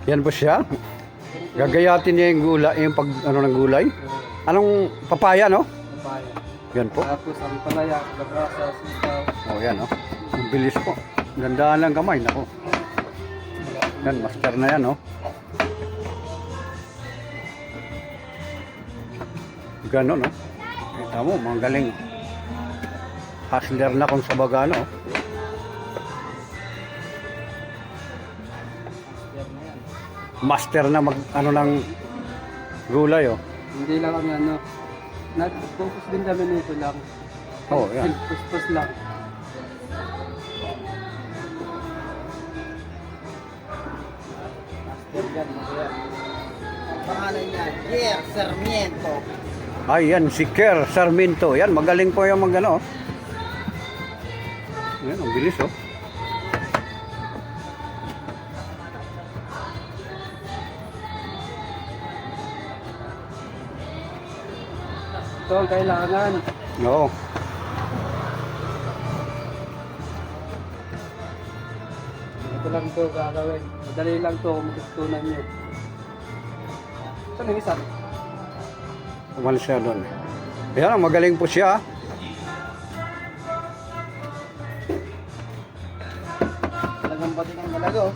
Yan po siya. Gagayatin niya yung gulay, yung pag ano ng gulay. Anong papaya, no? Papaya. Yan po. Tapos ang palaya, labrasa, sitaw. Oh, yan, no? Ang bilis po. Gandaan lang kamay, nako. Yan, master na yan, no? Gano'n, no? Kita mo, mga galing. Hustler na kung sa baga, no? Master na mag, ano ng gulay, oh. Hindi lang kami ano. Nag-focus din kami nito lang. Oh, yan. Puspos lang. Master yan, masaya. Ang pangalan niya, Jer Sarmiento. Ay, yan, si Ker Sarmiento. Yan, magaling po yung mag, ano. Yan, ang bilis, oh. Ito ang kailangan. Oo. Ito lang ito gagawin. Madali lang ito kung matutunan nyo. Saan yung isa? Umalis siya doon. Yan, magaling po siya. Talagang pati ng malaga, oh.